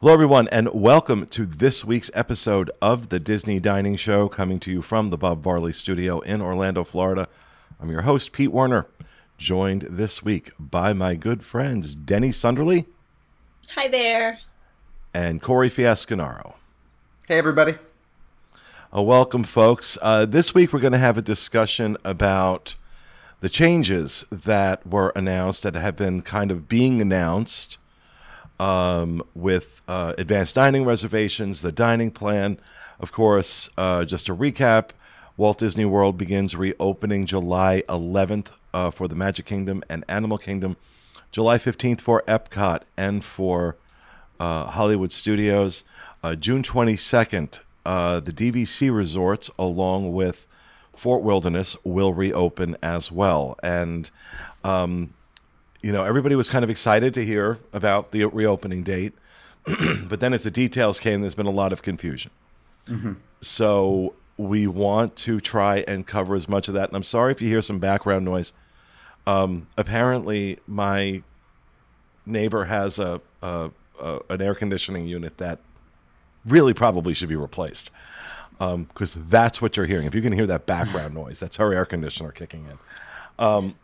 Hello, everyone, and welcome to this week's episode of the Disney Dining Show, coming to you from the Bob Varley Studio in Orlando, Florida. I'm your host, Pete Werner, joined this week by my good friends, Denny Sunderly. Hi there. And Corey Fiasconaro. Hey, everybody. Welcome, folks. This week, we're going to have a discussion about the changes that were announced, that have been kind of being announced with advanced dining reservations, the dining plan. Of course, just to recap, Walt Disney World begins reopening July 11th for the Magic Kingdom and Animal Kingdom, July 15th for Epcot and for Hollywood Studios, June 22nd, the DVC resorts along with Fort Wilderness will reopen as well. And everybody was kind of excited to hear about the reopening date, but then as the details came, there's been a lot of confusion. Mm-hmm. So we want to try and cover as much of that. And I'm sorry if you hear some background noise. Apparently, my neighbor has an air conditioning unit that really probably should be replaced, because that's what you're hearing. If you can hear that background noise, that's her air conditioner kicking in.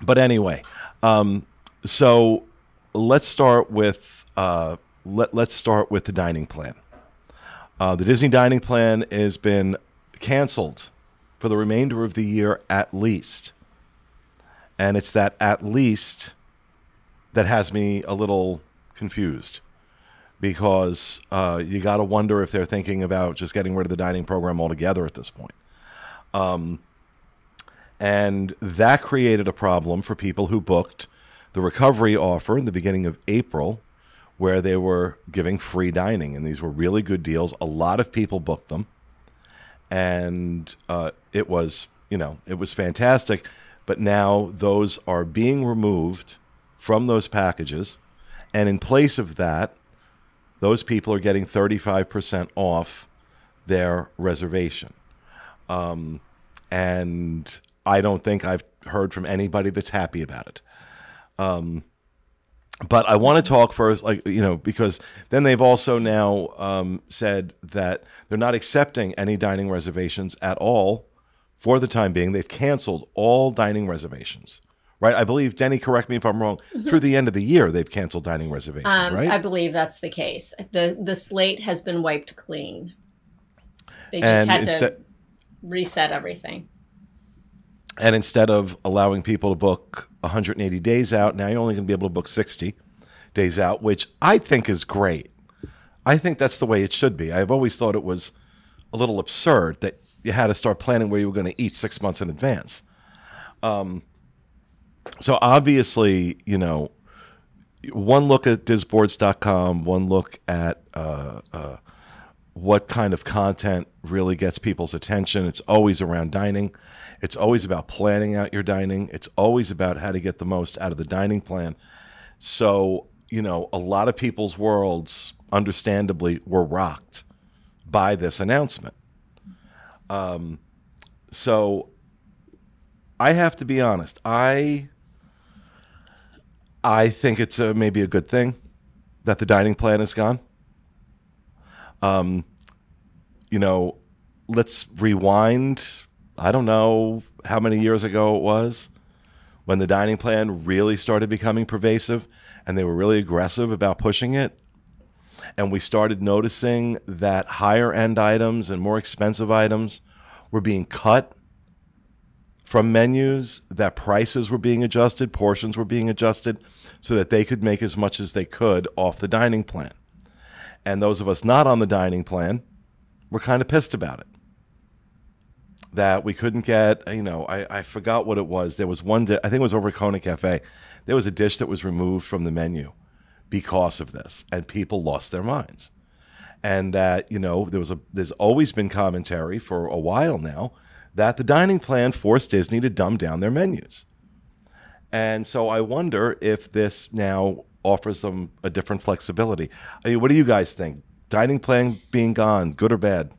But anyway, so let's start with let's start with the dining plan. The Disney dining plan has been canceled for the remainder of the year at least, and it's that at least that has me a little confused, because you got to wonder if they're thinking about just getting rid of the dining program altogether at this point. And that created a problem for people who booked the recovery offer in the beginning of April, where they were giving free dining. And these were really good deals. A lot of people booked them. And it was fantastic. But now those are being removed from those packages. And in place of that, those people are getting 35% off their reservation. And I don't think I've heard from anybody that's happy about it. But I want to talk first, because then they've also now said that they're not accepting any dining reservations at all for the time being. They've canceled all dining reservations, right? I believe, Denny, correct me if I'm wrong, through the end of the year, they've canceled dining reservations, right? I believe that's the case. The slate has been wiped clean. They just had to reset everything. And instead of allowing people to book 180 days out, now you're only going to be able to book 60 days out, which I think is great. I think that's the way it should be. I've always thought it was a little absurd that you had to start planning where you were going to eat 6 months in advance. So obviously, one look at disboards.com, one look at what kind of content really gets people's attention. It's always around dining. It's always about planning out your dining. It's always about how to get the most out of the dining plan. So, a lot of people's worlds, understandably, were rocked by this announcement. So I have to be honest. I think it's maybe a good thing that the dining plan is gone. Let's rewind. I don't know how many years ago it was when the dining plan really started becoming pervasive and they were really aggressive about pushing it. And we started noticing that higher end items and more expensive items were being cut from menus, that prices were being adjusted, portions were being adjusted so that they could make as much as they could off the dining plan. And those of us not on the dining plan were kind of pissed about it. That we couldn't get, I forgot what it was. There was one, I think it was over at Kona Cafe. There was a dish that was removed from the menu because of this, and people lost their minds. And that, there's always been commentary for a while now that the dining plan forced Disney to dumb down their menus. And so I wonder if this now offers them a different flexibility. I mean, what do you guys think? Dining plan being gone, good or bad?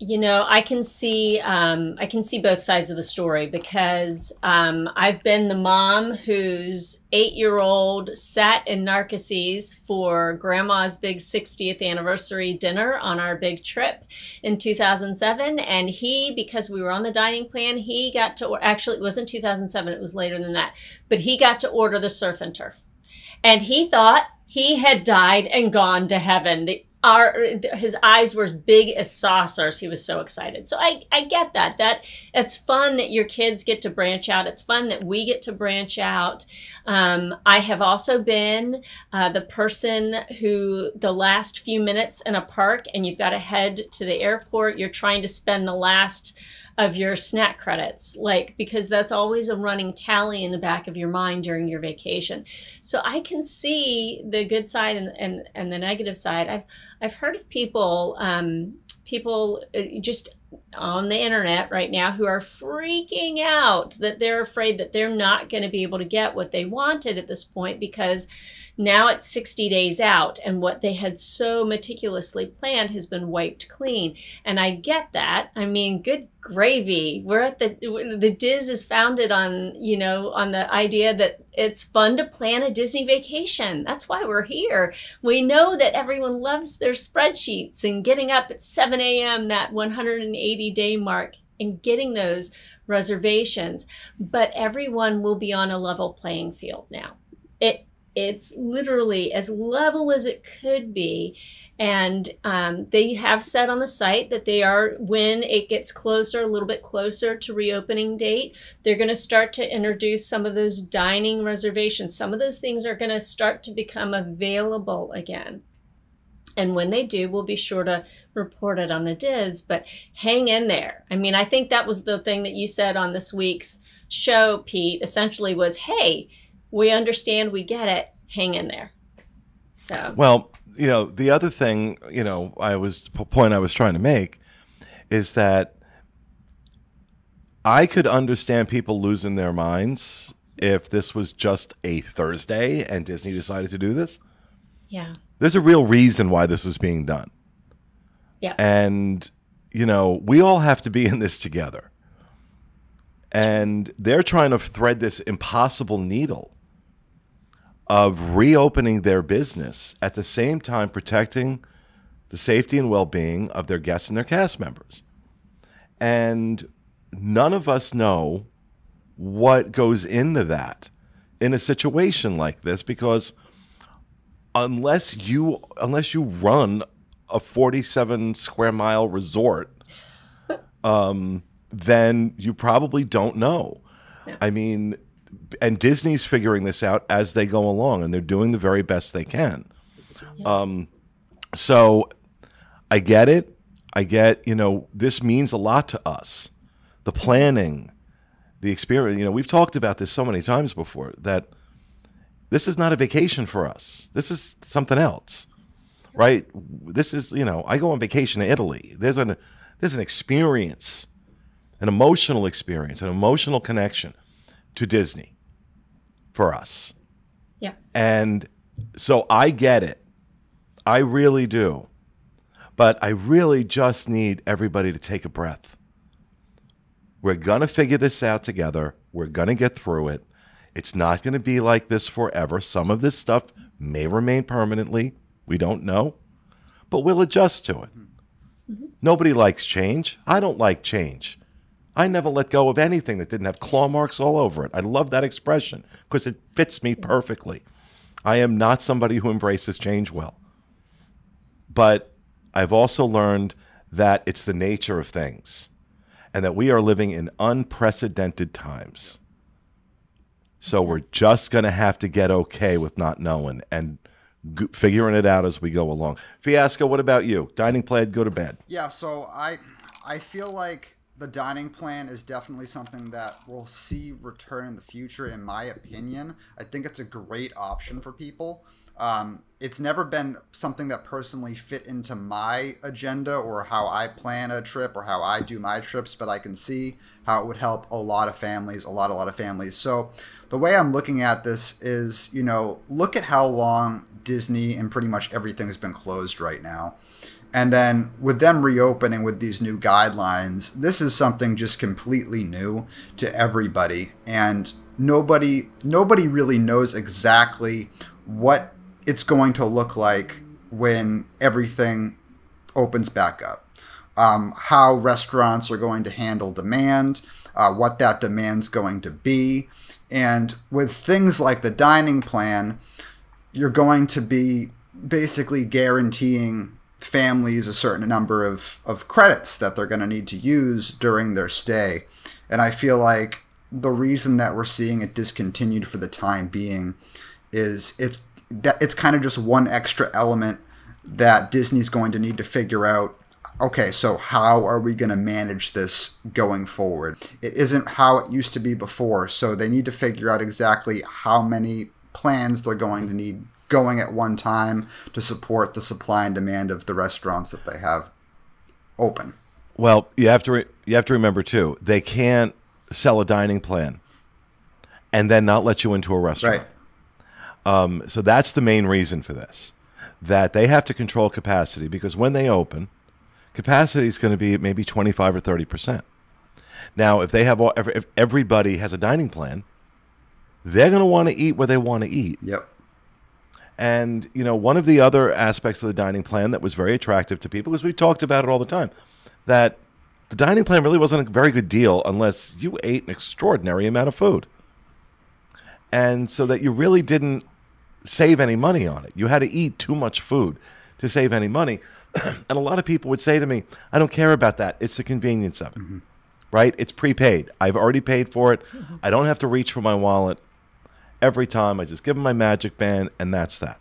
You know, I can see both sides of the story because I've been the mom whose 8-year-old sat in Narcissus for Grandma's big 60th anniversary dinner on our big trip in 2007, and he, because we were on the dining plan, he got to actually it wasn't 2007, it was later than that, but he got to order the surf and turf, and he thought he had died and gone to heaven. His eyes were as big as saucers. He was so excited. So I get that. It's fun that your kids get to branch out. It's fun that we get to branch out. I have also been the person who the last few minutes in a park and you've got to head to the airport, you're trying to spend the last of your snack credits, because that's always a running tally in the back of your mind during your vacation. So I can see the good side and the negative side. I've heard of people just on the internet right now who are freaking out that they're afraid that they're not going to be able to get what they wanted at this point because now it's 60 days out and what they had so meticulously planned has been wiped clean. And I get that. I mean, good gravy. We're at the Diz is founded on, on the idea that it's fun to plan a Disney vacation. That's why we're here. We know that everyone loves their spreadsheets and getting up at 7 a.m., that 180-day mark, and getting those reservations. But everyone will be on a level playing field now. It's literally as level as it could be. And they have said on the site that they are, when it gets closer, a little bit closer to reopening date, they're going to start to introduce some of those dining reservations. Some of those things are going to start to become available again. And when they do, we'll be sure to report it on the Diz, but hang in there. I mean, I think that was the thing that you said on this week's show, Pete, essentially was, hey, we understand, we get it, hang in there. So, well, the other thing, point I was trying to make is that I could understand people losing their minds if this was just a Thursday and Disney decided to do this. Yeah. There's a real reason why this is being done. Yeah. And, we all have to be in this together. And they're trying to thread this impossible needle of reopening their business at the same time protecting the safety and well-being of their guests and their cast members. And none of us know what goes into that in a situation like this, because unless you run a 47 square mile resort, then you probably don't know. Yeah. I mean, and Disney's figuring this out as they go along, and they're doing the very best they can. Yeah. So I get it. I get, this means a lot to us. The planning, the experience, we've talked about this so many times before, that this is not a vacation for us. This is something else, right? This is, I go on vacation to Italy. There's an experience, an emotional experience, an emotional connection to Disney for us. Yeah. And so I get it. I really do. But I really just need everybody to take a breath. We're going to figure this out together. We're going to get through it. It's not going to be like this forever. Some of this stuff may remain permanently. We don't know. But we'll adjust to it. Mm-hmm. Nobody likes change. I don't like change. I never let go of anything that didn't have claw marks all over it. I love that expression because it fits me perfectly. I am not somebody who embraces change well. But I've also learned that it's the nature of things and that we are living in unprecedented times. So we're just going to have to get okay with not knowing and figuring it out as we go along. Fiasco, what about you? Dining plan, go to bed. Yeah, so I feel like the dining plan is definitely something that we'll see return in the future, in my opinion. I think it's a great option for people. It's never been something that personally fit into my agenda or how I plan a trip or how I do my trips, but I can see how it would help a lot of families, a lot of families. So the way I'm looking at this is, look at how long Disney and pretty much everything has been closed right now. And then with them reopening with these new guidelines, this is something just completely new to everybody. And nobody really knows exactly what it's going to look like when everything opens back up. How restaurants are going to handle demand, what that demand's going to be. And with things like the dining plan, you're going to be basically guaranteeing families a certain number of credits that they're going to need to use during their stay. And I feel like the reason that we're seeing it discontinued for the time being is it's kind of just one extra element that Disney's going to need to figure out. Okay, so how are we going to manage this going forward? It isn't how it used to be before, so they need to figure out exactly how many plans they're going to need going at one time to support the supply and demand of the restaurants that they have open. Well, you have to remember too, they can't sell a dining plan and then not let you into a restaurant. Right. So that's the main reason for this, that they have to control capacity, because when they open, capacity is going to be maybe 25 or 30%. Now, if they have if everybody has a dining plan, they're going to want to eat where they want to eat. Yep. And, you know, one of the other aspects of the dining plan that was very attractive to people, because we talked about it all the time, that the dining plan really wasn't a very good deal unless you ate an extraordinary amount of food. And so that you really didn't save any money on it. You had to eat too much food to save any money. And a lot of people would say to me, I don't care about that. It's the convenience of it, right? It's prepaid. I've already paid for it. I don't have to reach for my wallet every time. I just give them my Magic Band, and that's that.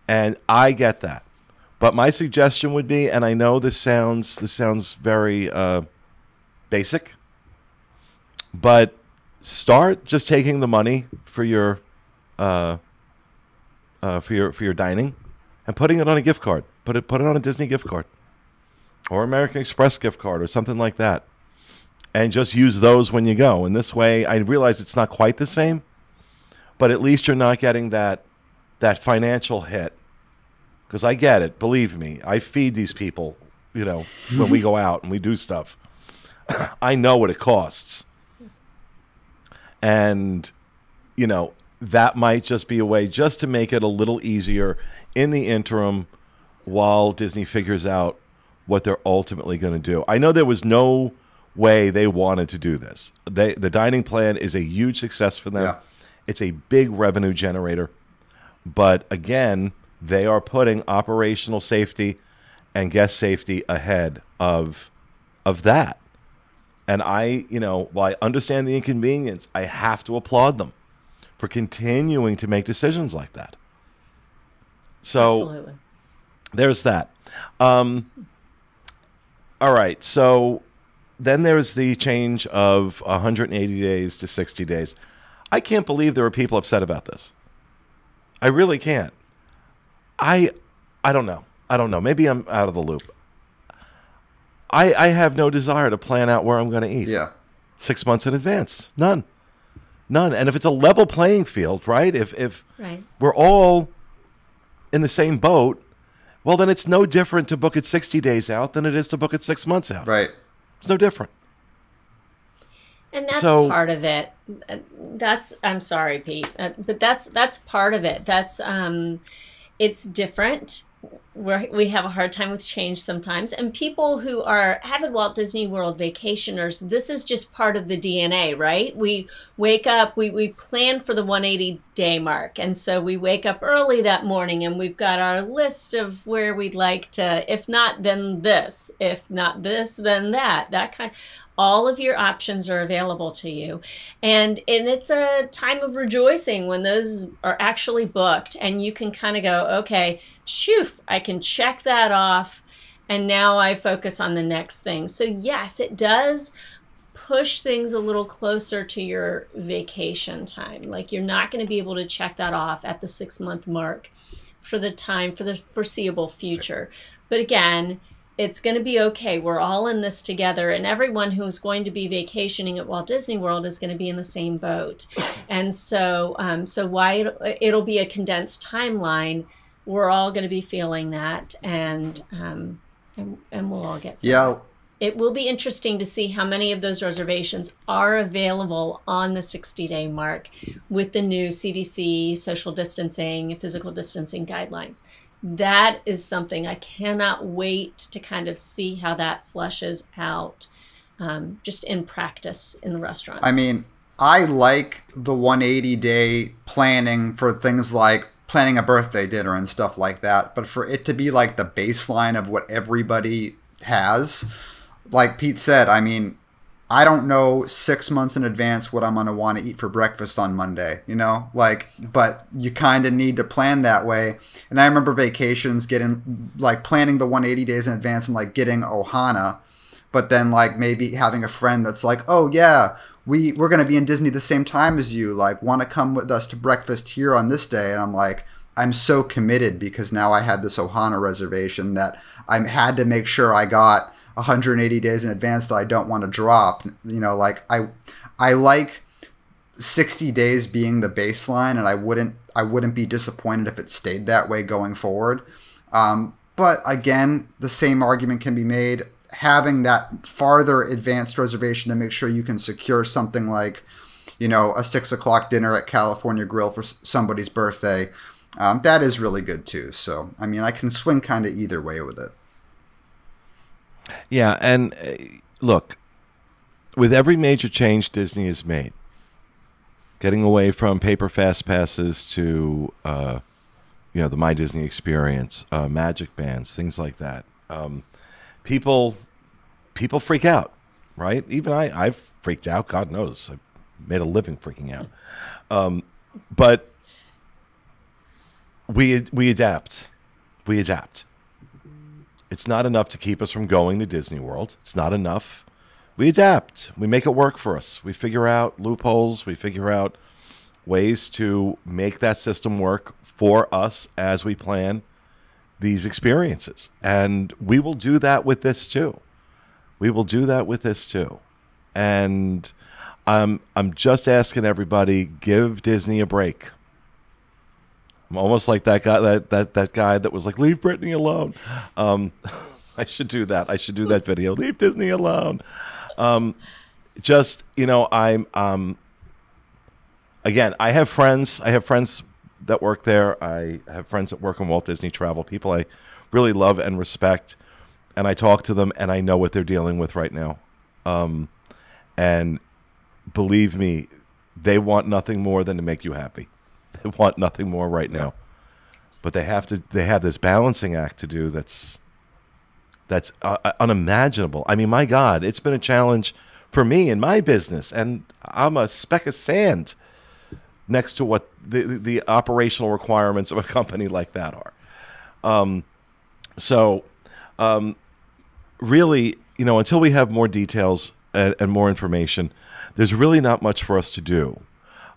And I get that. But my suggestion would be, and I know this sounds very basic, but start just taking the money for your dining and putting it on a gift card. Put it on a Disney gift card or American Express gift card or something like that, and just use those when you go. And this way, I realize it's not quite the same, but at least you're not getting that financial hit. Because I get it, believe me, I feed these people, you know, when we go out and we do stuff. I know what it costs. And, you know, that might just be a way just to make it a little easier in the interim while Disney figures out what they're ultimately going to do. I know there was no way they wanted to do this. The dining plan is a huge success for them. Yeah. It's a big revenue generator. But again, they are putting operational safety and guest safety ahead of that. And while I understand the inconvenience, I have to applaud them for continuing to make decisions like that. So Absolutely. There's that. All right. So then there's the change of 180 days to 60 days. I can't believe there are people upset about this. I really can't. I don't know. Maybe I'm out of the loop. I have no desire to plan out where I'm going to eat. Yeah. 6 months in advance. None. And if it's a level playing field, right? If Right. we're all in the same boat, well, then it's no different to book it 60 days out than it is to book it 6 months out. Right. It's no different. And that's So- part of it. I'm sorry, Pete, but that's part of it. It's different. We have a hard time with change sometimes. And people who are avid Walt Disney World vacationers, this is just part of the DNA, right? We wake up, we plan for the 180-day mark. And so we wake up early that morning and we've got our list of where we'd like to, if not, then this. If not this, then that. That kind. All of your options are available to you. And it's a time of rejoicing when those are actually booked and you can kind of go, okay, shoo, I can check that off and now I focus on the next thing. So yes, it does push things a little closer to your vacation time. Like you're not going to be able to check that off at the 6-month mark for the foreseeable future. But again, it's going to be okay. We're all in this together, and everyone who's going to be vacationing at Walt Disney World is going to be in the same boat. And so, why it'll be a condensed timeline, we're all going to be feeling that, and we'll all get through Yeah. it. It will be interesting to see how many of those reservations are available on the 60-day mark with the new CDC social distancing, physical distancing guidelines. That is something I cannot wait to kind of see how that flushes out, just in practice in the restaurants. I mean, I like the 180-day planning for things like planning a birthday dinner and stuff like that. But for it to be like the baseline of what everybody has, like Pete said, I mean, I don't know 6 months in advance what I'm going to want to eat for breakfast on Monday, you know, like, but you kind of need to plan that way. And I remember vacations getting like planning the 180 days in advance and like getting Ohana, but then like maybe having a friend that's like, oh yeah, we're going to be in Disney the same time as you, like, want to come with us to breakfast here on this day. And I'm like, I'm so committed because now I had this Ohana reservation that I had to make sure I got 180 days in advance that I don't want to drop. You know, like I like 60 days being the baseline, and I wouldn't be disappointed if it stayed that way going forward. But again, the same argument can be made. Having that farther advanced reservation to make sure you can secure something like, you know, a 6 o'clock dinner at California Grill for somebody's birthday, that is really good too. So, I mean, I can swing kind of either way with it. Yeah, and look, with every major change Disney has made, getting away from paper fast passes to, you know, the My Disney experience, magic bands, things like that. People freak out, right? Even I've freaked out. God knows, I've made a living freaking out. But we adapt. We adapt. It's not enough to keep us from going to Disney World. It's not enough. We adapt. We make it work for us. We figure out loopholes. We figure out ways to make that system work for us as we plan these experiences. And we will do that with this too. We will do that with this too. And I'm just asking everybody, give Disney a break. I'm almost like that guy that guy that was like, leave Brittany alone. I should do that. I should do that video. Leave Disney alone. Just, you know, again, I have friends that work there. I have friends that work in Walt Disney Travel, people I really love and respect, and I talk to them and I know what they're dealing with right now. And believe me, they want nothing more than to make you happy. They want nothing more right now. But they have this balancing act to do that's unimaginable. I mean, my God, it's been a challenge for me in my business, and I'm a speck of sand next to what the operational requirements of a company like that are. Really, you know, until we have more details and more information, there's really not much for us to do.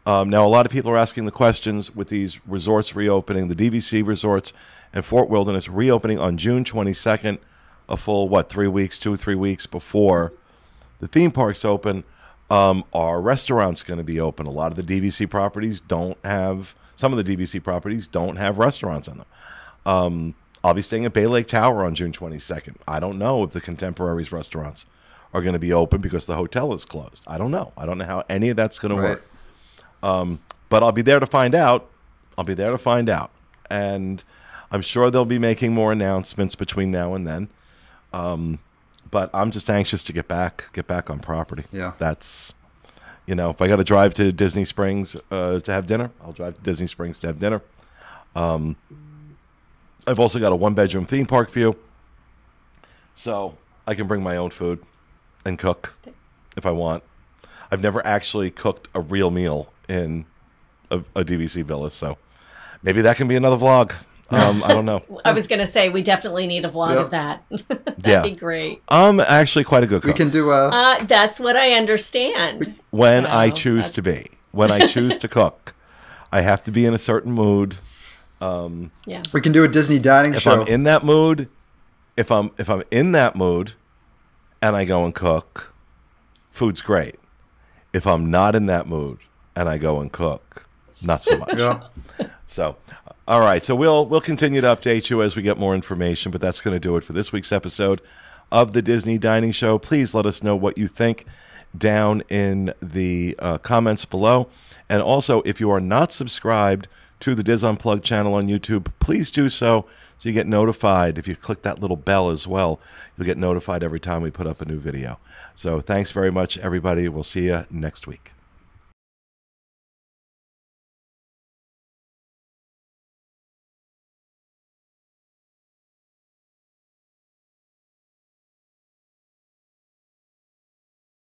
Now, a lot of people are asking the questions with these resorts reopening, the DVC resorts and Fort Wilderness reopening on June 22nd, a full, 3 weeks, 2 or 3 weeks before the theme parks open. Are restaurants going to be open? A lot of the DVC properties don't have, some of the DVC properties don't have restaurants in them. I'll be staying at Bay Lake Tower on June 22nd. I don't know if the Contemporaries restaurants are going to be open because the hotel is closed. I don't know. I don't know how any of that's going to work. But I'll be there to find out. And I'm sure they'll be making more announcements between now and then. But I'm just anxious to get back on property. Yeah. That's, you know, if I got to drive to Disney Springs to have dinner, I'll drive to Disney Springs to have dinner. I've also got a 1-bedroom theme park view, so I can bring my own food and cook if I want. I've never actually cooked a real meal in a DVC villa, so maybe that can be another vlog. I don't know. I was going to say, we definitely need a vlog of that. That'd be great. I'm actually quite a good cook. We can do a... that's what I understand. When I choose to be. When I choose to cook. I have to be in a certain mood. Yeah. We can do a Disney dining show. If I'm in that mood, if I'm in that mood and I go and cook, food's great. If I'm not in that mood and I go and cook, not so much. Yeah. So All right, so we'll continue to update you as we get more information, but that's going to do it for this week's episode of the Disney Dining Show. Please let us know what you think down in the comments below. And also, if you are not subscribed to the Diz Unplugged channel on YouTube, please do so you get notified. If you click that little bell as well, you'll get notified every time we put up a new video. So thanks very much, everybody. We'll see you next week.